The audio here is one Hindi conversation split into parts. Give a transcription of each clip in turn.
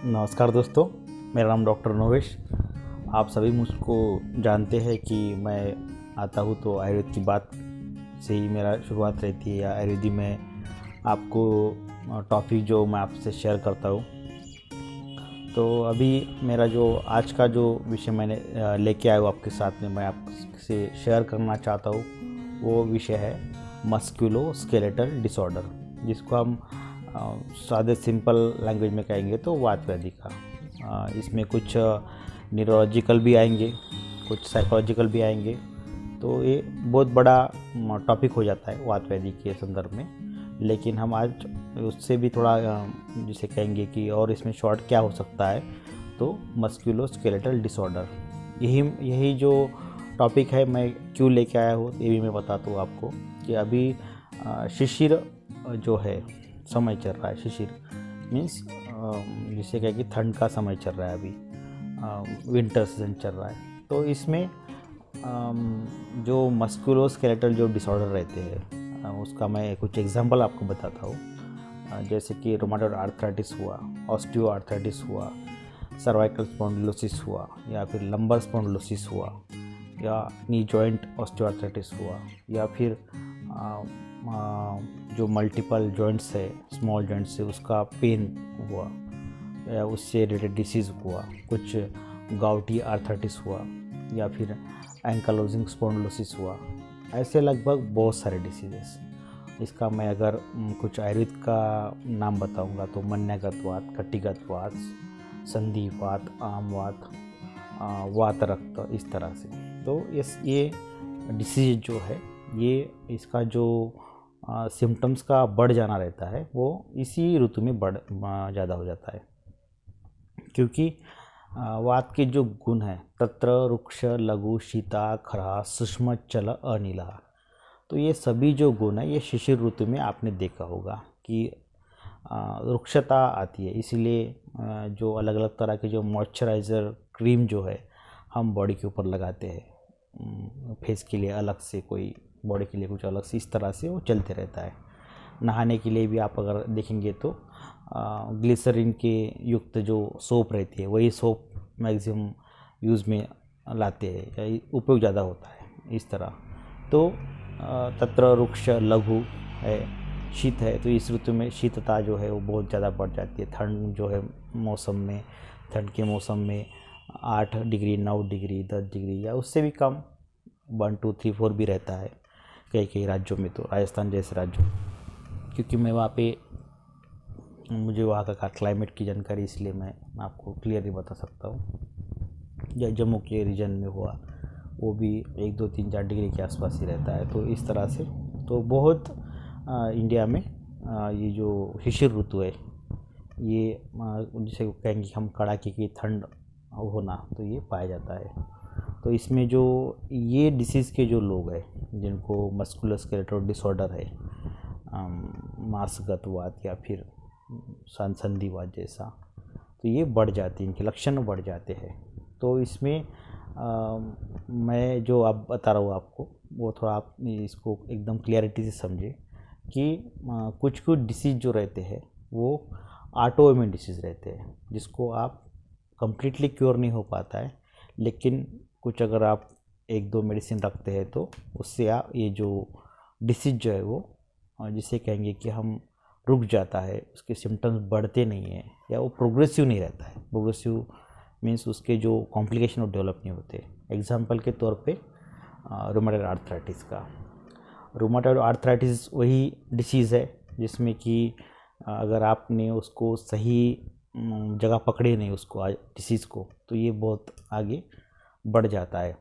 नमस्कार दोस्तों, मेरा नाम डॉक्टर नोवेश। आप सभी मुझको जानते हैं कि मैं आता हूँ तो आयुर्वेद की बात से ही मेरा शुरुआत रहती है, या आयुर्वेदी में आपको टॉपिक जो मैं आपसे शेयर करता हूँ। तो अभी मेरा जो आज का जो विषय मैंने लेके आया हूँ आपके साथ में, मैं आपसे शेयर करना चाहता हूँ, वो विषय है मस्कुलोस्केलेटल डिसऑर्डर, जिसको हम सादे सिंपल लैंग्वेज में कहेंगे तो वात व्याधि का। इसमें कुछ न्यूरोलॉजिकल भी आएंगे, कुछ साइकोलॉजिकल भी आएंगे। तो ये बहुत बड़ा टॉपिक हो जाता है वात व्याधि के संदर्भ में, लेकिन हम आज उससे भी थोड़ा जिसे कहेंगे कि और इसमें शॉर्ट क्या हो सकता है, तो मस्कुलोस्केलेटल डिसऑर्डर, यही जो टॉपिक है मैं क्यों लेके आया हूँ ये भी मैं बताता हूँ आपको। कि अभी शिशिर जो है समय चल रहा है, शिशिर मीन्स जिसे कहें कि ठंड का समय चल रहा है, अभी विंटर सीजन चल रहा है। तो इसमें जो मस्कुलोस्केलेटल जो डिसऑर्डर रहते हैं उसका मैं कुछ एग्जांपल आपको बताता हूँ। जैसे कि रोमाटॉइड आर्थराइटिस हुआ, ऑस्टियो आर्थराइटिस हुआ, सर्वाइकल स्पॉन्डिलोसिस हुआ, या फिर लंबर स्पॉन्डिलोसिस हुआ, या नी जॉइंट ऑस्टियोआर्थराइटिस हुआ, या फिर जो मल्टीपल जॉइंट्स है, स्मॉल जॉइंट्स है, उसका पेन हुआ, या उससे रिलेटेड डिसीज़ हुआ, कुछ गाउटी आर्थराइटिस हुआ, या फिर एंकालोजिंग स्पॉन्डिलोसिस हुआ। ऐसे लगभग बहुत सारे डिसीजेस। इसका मैं अगर कुछ आयुर्वेद का नाम बताऊंगा तो मन्यागत वात, कटिगत वात, संधिवात, आमवात, वात रक्त, इस तरह से। तो ये डिसीज जो है, ये इसका जो सिम्टम्स का बढ़ जाना रहता है वो इसी ऋतु में ज़्यादा हो जाता है, क्योंकि वात के जो गुण है तत्र रुक्ष लघु शीता खरा सूक्ष्म चल अनिला, तो ये सभी जो गुण है ये शिशिर ऋतु में आपने देखा होगा कि रुक्षता आती है। इसीलिए जो अलग अलग तरह के जो मॉइस्चराइज़र क्रीम जो है हम बॉडी के ऊपर लगाते हैं, फेस के लिए अलग से, कोई बॉडी के लिए कुछ अलग से, इस तरह से वो चलते रहता है। नहाने के लिए भी आप अगर देखेंगे तो ग्लिसरीन के युक्त जो सोप रहती है वही सोप मैक्सिमम यूज़ में लाते हैं, या उपयोग ज़्यादा होता है इस तरह। तो तत्र रुक्ष लघु है, शीत है, तो इस ऋतु में शीतता जो है वो बहुत ज़्यादा बढ़ जाती है। ठंड जो है मौसम में, ठंड के मौसम में 8 डिग्री, 9 डिग्री, 10 डिग्री या उससे भी कम 1 2 3 4 भी रहता है कई कई राज्यों में, तो राजस्थान जैसे राज्यों, क्योंकि मैं वहाँ पे, मुझे वहाँ का क्लाइमेट की जानकारी, इसलिए मैं आपको क्लियरली बता सकता हूँ। या जम्मू के रीजन में हुआ वो भी 1 2 3 4 डिग्री के आसपास ही रहता है। तो इस तरह से तो बहुत इंडिया में ये जो शिशिर ऋतु है, ये जिसे कहेंगे हम कड़ाके की ठंड होना, तो ये पाया जाता है। तो इसमें जो ये डिसीज़ के जो लोग हैं जिनको मस्कुलोस्केलेटल डिसऑर्डर है, मांसगत वात या फिर संधिवात जैसा, तो ये बढ़ जाती है, इनके लक्षण बढ़ जाते हैं। तो इसमें मैं जो अब बता रहा हूँ आपको, वो थोड़ा आप इसको एकदम क्लियरिटी से समझे कि कुछ कुछ डिसीज़ जो रहते हैं वो ऑटोइम्यून डिसीज़ रहते हैं, जिसको आप कंप्लीटली क्योर नहीं हो पाता है, लेकिन कुछ अगर आप 1 2 मेडिसिन रखते हैं तो उससे आप ये जो डिसीज जो है वो, जिसे कहेंगे कि हम रुक जाता है, उसके सिम्टम्स बढ़ते नहीं हैं, या वो प्रोग्रेसिव नहीं रहता है। प्रोग्रेसिव मीन्स उसके जो कॉम्प्लिकेशन वो डेवलप नहीं होते। एग्जांपल के तौर पे रूमेटॉइड आर्थराइटिस का, रूमेटॉइड आर्थराइटिस वही डिसीज़ है जिसमें कि अगर आपने उसको सही जगह पकड़े नहीं उसको, डिसीज़ को, तो ये बहुत आगे बढ़ जाता है।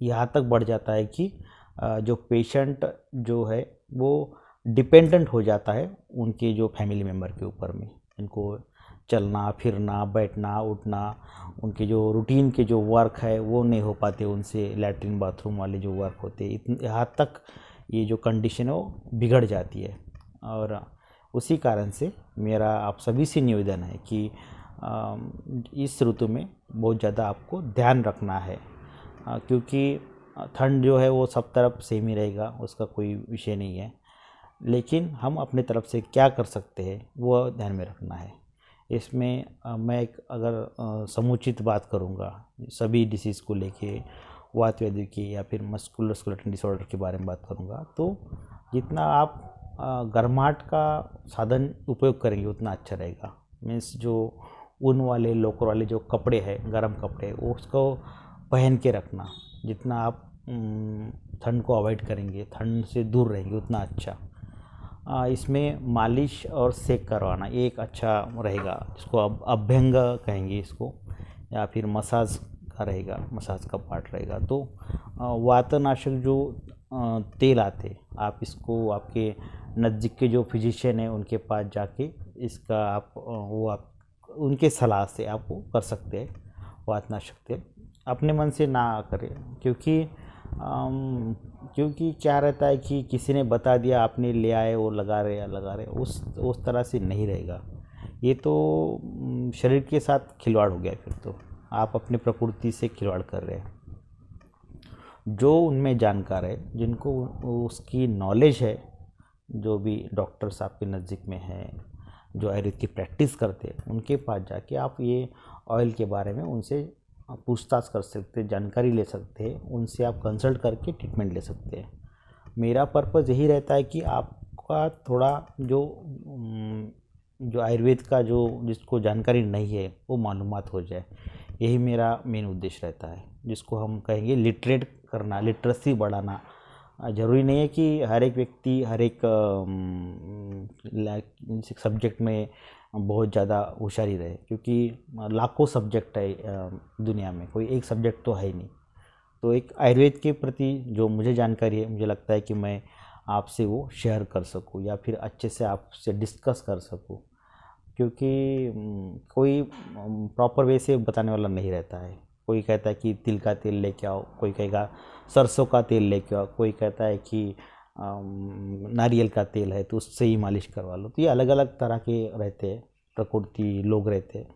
यहाँ तक बढ़ जाता है कि जो पेशेंट जो है वो डिपेंडेंट हो जाता है उनके जो फैमिली मेम्बर के ऊपर में। इनको चलना फिरना, बैठना उठना, उनके जो रूटीन के जो वर्क है वो नहीं हो पाते उनसे, लैट्रिन बाथरूम वाले जो वर्क होते हैं, यहाँ तक ये जो कंडीशन है वो बिगड़ जाती है। और उसी कारण से मेरा आप सभी से निवेदन है कि इस ऋतु में बहुत ज़्यादा आपको ध्यान रखना है, क्योंकि ठंड जो है वो सब तरफ सेम ही रहेगा, उसका कोई विषय नहीं है, लेकिन हम अपने तरफ से क्या कर सकते हैं वो ध्यान में रखना है। इसमें मैं एक अगर समुचित बात करूँगा सभी डिसीज़ को लेके, वात व्याधि की या फिर मस्कुलर स्केलेटल डिसऑर्डर के बारे में बात करूँगा, तो जितना आप गर्माहट का साधन उपयोग करेंगे उतना अच्छा रहेगा। मीन्स जो ऊन वाले लोकर वाले जो कपड़े हैं, गर्म कपड़े, वो उसको पहन के रखना। जितना आप ठंड को अवॉइड करेंगे, ठंड से दूर रहेंगे, उतना अच्छा। इसमें मालिश और सेक करवाना ये एक अच्छा रहेगा, जिसको अब अभ्यंग कहेंगे इसको, या फिर मसाज का रहेगा, मसाज का पार्ट रहेगा। तो वातनाशक जो तेल आते, आप इसको आपके नज़दीक के जो फिजिशियन है उनके पास जाके इसका आप आप उनके सलाह से आप वो कर सकते हैं। वातनाशक तेल अपने मन से ना करें, क्योंकि क्या रहता है कि किसी ने बता दिया, आपने ले आए, वो लगा रहे उस तरह से नहीं रहेगा। ये तो शरीर के साथ खिलवाड़ हो गया। फिर तो आप अपनी प्रकृति से खिलवाड़ कर रहे हैं। जो उनमें जानकार है, जिनको उसकी नॉलेज है, जो भी डॉक्टर्स आपके नज़दीक में हैं, जो आयुर्वेद की प्रैक्टिस करते हैं, उनके पास जाके आप ये ऑयल के बारे में उनसे पूछताछ कर सकते हैं, जानकारी ले सकते हैं, उनसे आप कंसल्ट करके ट्रीटमेंट ले सकते हैं। मेरा पर्पज़ यही रहता है कि आपका थोड़ा जो आयुर्वेद का जो जिसको जानकारी नहीं है वो मालूमात हो जाए, यही मेरा मेन उद्देश्य रहता है, जिसको हम कहेंगे लिटरेट करना, लिटरेसी बढ़ाना। ज़रूरी नहीं है कि हर एक व्यक्ति हर एक सब्जेक्ट में बहुत ज़्यादा होशियारी रहे, क्योंकि लाखों सब्जेक्ट है दुनिया में, कोई एक सब्जेक्ट तो है ही नहीं। तो एक आयुर्वेद के प्रति जो मुझे जानकारी है, मुझे लगता है कि मैं आपसे वो शेयर कर सकूं या फिर अच्छे से आपसे डिस्कस कर सकूं, क्योंकि कोई प्रॉपर वे से बताने वाला नहीं रहता है। कोई कहता है कि तिल का तेल लेके आओ, कोई कहेगा सरसों का तेल लेके आओ, कोई कहता है कि नारियल का तेल है तो उससे ही मालिश करवा लो। तो ये अलग अलग तरह के रहते हैं, प्रकृति लोग रहते हैं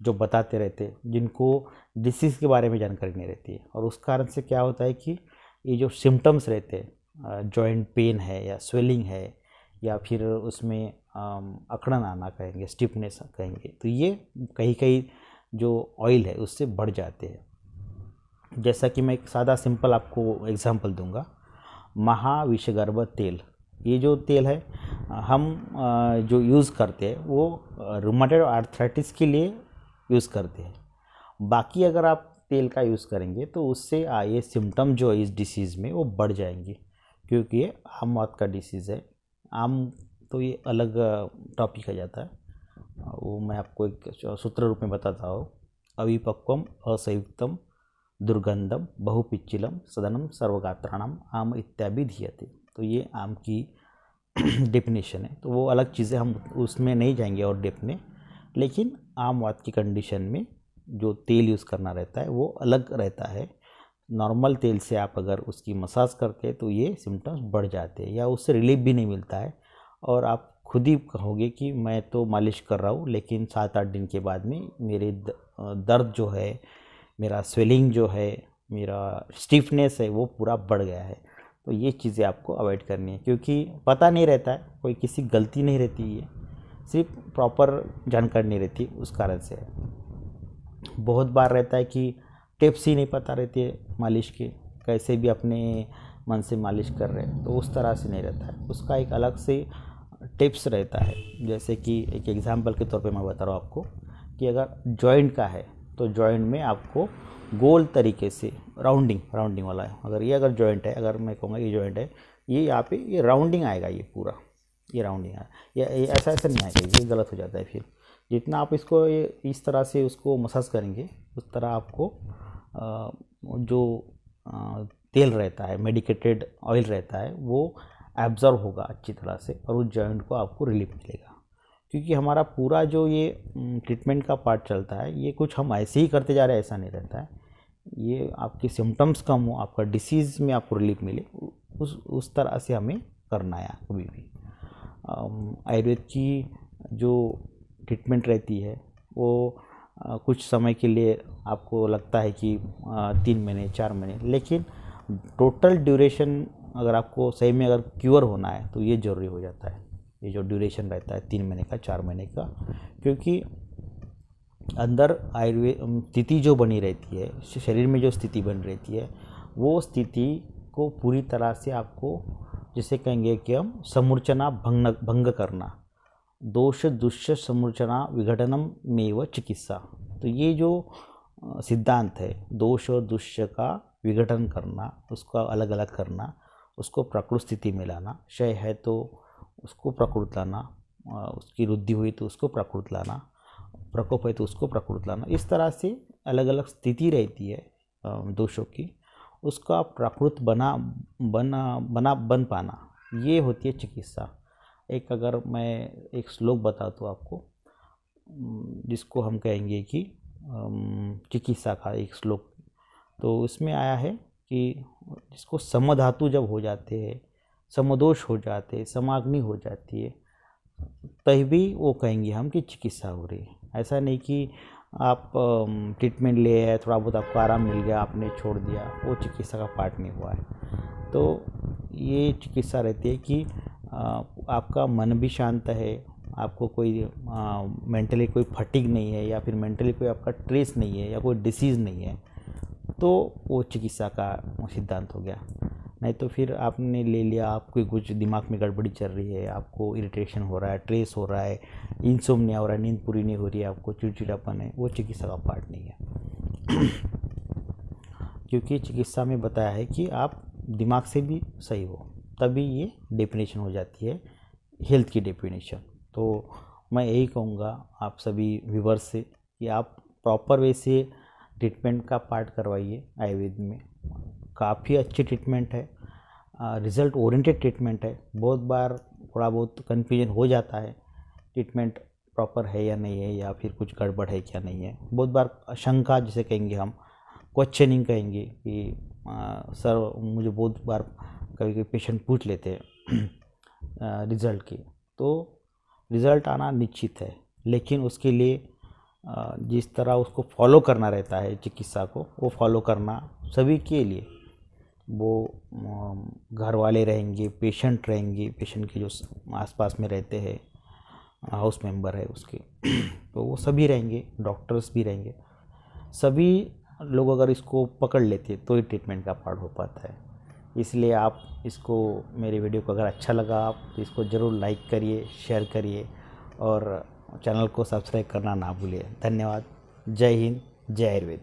जो बताते रहते हैं, जिनको डिसीज़ के बारे में जानकारी नहीं रहती है। और उस कारण से क्या होता है कि ये जो सिम्टम्स रहते हैं, जॉइंट पेन है या स्वेलिंग है या फिर उसमें अकड़न आना कहेंगे, स्टिफनेस कहेंगे, तो ये कहीं कहीं जो ऑयल है उससे बढ़ जाते हैं। जैसा कि मैं एक सादा सिंपल आपको एग्जांपल दूंगा, महाविषगर्भ तेल, ये जो तेल है हम जो यूज़ करते हैं वो रूमेटॉइड आर्थराइटिस के लिए यूज़ करते हैं। बाकी अगर आप तेल का यूज़ करेंगे तो उससे ये सिम्टम जो है इस डिसीज़ में वो बढ़ जाएंगे, क्योंकि ये आम मौत का डिसीज़ है। आम तो ये अलग टॉपिक आ जाता है, वो मैं आपको एक सूत्र रूप में बताता हूँ। अविपक्वम असंयुक्तम दुर्गंधम बहुपिच्चिलम सदनम सर्वगात्राणाम आम इत्यादि धीयते। तो ये आम की डेफिनेशन है, तो वो अलग चीज़ें हम उसमें नहीं जाएंगे और डेपने, लेकिन आम वात की कंडीशन में जो तेल यूज़ करना रहता है वो अलग रहता है। नॉर्मल तेल से आप अगर उसकी मसाज करते हैं तो ये सिम्टम्स बढ़ जाते हैं या उससे रिलीफ भी नहीं मिलता है, और आप खुद ही कहोगे कि मैं तो मालिश कर रहा हूँ लेकिन 7-8 दिन के बाद में मेरे दर्द जो है, मेरा स्वेलिंग जो है, मेरा स्टिफनेस है, वो पूरा बढ़ गया है। तो ये चीज़ें आपको अवॉइड करनी है, क्योंकि पता नहीं रहता है, कोई किसी गलती नहीं रहती है, सिर्फ प्रॉपर जानकारी नहीं रहती, उस कारण से है। बहुत बार रहता है कि टिप्स ही नहीं पता रहती है मालिश के, कैसे भी अपने मन से मालिश कर रहे हैं, तो उस तरह से नहीं रहता है, उसका एक अलग से टिप्स रहता है। जैसे कि एक एग्जांपल के तौर पे मैं बता रहा हूँ आपको कि अगर जॉइंट का है तो जॉइंट में आपको गोल तरीके से राउंडिंग वाला है। अगर जॉइंट है, अगर मैं कहूँगा ये जॉइंट है, ये यहाँ पे ये राउंडिंग आएगा, ये पूरा ये राउंडिंग आएगा, ये ऐसा नहीं आएगा, ये गलत हो जाता है। फिर जितना आप इसको ये इस तरह से उसको मसाज करेंगे, उस तरह आपको जो तेल रहता है, मेडिकेटेड ऑयल रहता है, वो एब्जॉर्ब होगा अच्छी तरह से और उस जॉइंट को आपको रिलीफ मिलेगा। क्योंकि हमारा पूरा जो ये ट्रीटमेंट का पार्ट चलता है, ये कुछ हम ऐसे ही करते जा रहे हैं ऐसा नहीं रहता है। ये आपकी सिम्टम्स कम हो, आपका डिसीज़ में आपको रिलीफ मिले, उस तरह से हमें करना है। कभी भी आयुर्वेद की जो ट्रीटमेंट रहती है वो कुछ समय के लिए आपको लगता है कि 3 महीने 4 महीने, लेकिन टोटल ड्यूरेशन अगर आपको सही में अगर क्योर होना है तो ये ज़रूरी हो जाता है, ये जो ड्यूरेशन रहता है 3 महीने का 4 महीने का। क्योंकि अंदर आयुर्वेद स्थिति जो बनी रहती है, शरीर में जो स्थिति बनी रहती है, वो स्थिति को पूरी तरह से आपको जिसे कहेंगे कि हम समूर्चना भंग करना, दोष दुष्य समूर्चना विघटनम मेव चिकित्सा। तो ये जो सिद्धांत है, दोष और दुष्य का विघटन करना, उसका अलग अलग करना, उसको प्रकृत स्थिति में लाना, क्षय है तो उसको प्रकृत लाना, उसकी वृद्धि हुई तो उसको प्रकृत लाना, प्रकोप है तो उसको प्रकृत लाना, इस तरह से अलग अलग स्थिति रहती है दोषों की, उसका प्रकृत बन पाना, ये होती है चिकित्सा। एक अगर मैं एक श्लोक बता दूँ आपको, जिसको हम कहेंगे कि चिकित्सा का एक श्लोक, तो उसमें आया है कि जिसको समधातु जब हो जाते हैं, समदोष हो जाते हैं, समाग्नि हो जाती है, तभी वो कहेंगे हम कि चिकित्सा हो रही है। ऐसा नहीं कि आप ट्रीटमेंट ले आए, थोड़ा बहुत आपको आराम मिल गया, आपने छोड़ दिया, वो चिकित्सा का पार्ट नहीं हुआ है। तो ये चिकित्सा रहती है कि आपका मन भी शांत है, आपको कोई मेंटली कोई फटीग नहीं है, या फिर मेंटली कोई आपका स्ट्रेस नहीं है, या कोई डिसीज़ नहीं है, तो वो चिकित्सा का सिद्धांत हो गया। नहीं तो फिर आपने ले लिया, आपको कुछ दिमाग में गड़बड़ी चल रही है, आपको इरिटेशन हो रहा है, स्ट्रेस हो रहा है, इंसोम्निया हो रहा है, नींद पूरी नहीं हो रही है, आपको चिड़चिड़ापन है, वो चिकित्सा का पार्ट नहीं है। क्योंकि चिकित्सा में बताया है कि आप दिमाग से भी सही हो, तभी ये डेफिनेशन हो जाती है हेल्थ की डेफिनेशन। तो मैं यही कहूँगा आप सभी व्यूवर्स से कि आप प्रॉपर वे से ट्रीटमेंट का पार्ट करवाइए। आयुर्वेद में काफ़ी अच्छी ट्रीटमेंट है, रिज़ल्ट ओरिएंटेड ट्रीटमेंट है। बहुत बार थोड़ा बहुत कन्फ्यूजन हो जाता है, ट्रीटमेंट प्रॉपर है या नहीं है, या फिर कुछ गड़बड़ है क्या नहीं है। बहुत बार शंका जिसे कहेंगे हम, क्वेश्चनिंग कहेंगे कि सर मुझे बहुत बार कभी कभी पेशेंट पूछ लेते हैं रिज़ल्ट की, तो रिज़ल्ट आना निश्चित है, लेकिन उसके लिए जिस तरह उसको फॉलो करना रहता है चिकित्सा को, वो फॉलो करना सभी के लिए, वो घर वाले रहेंगे, पेशेंट रहेंगे, पेशेंट के जो आसपास में रहते हैं हाउस मेंबर है उसके, तो वो सभी रहेंगे, डॉक्टर्स भी रहेंगे, सभी लोग अगर इसको पकड़ लेते तो ये ट्रीटमेंट का पार्ट हो पाता है। इसलिए आप इसको, मेरे वीडियो को अगर अच्छा लगा आप तो इसको ज़रूर लाइक करिए, शेयर करिए और चैनल को सब्सक्राइब करना ना भूलिए। धन्यवाद। जय हिंद, जय आयुर्वेद।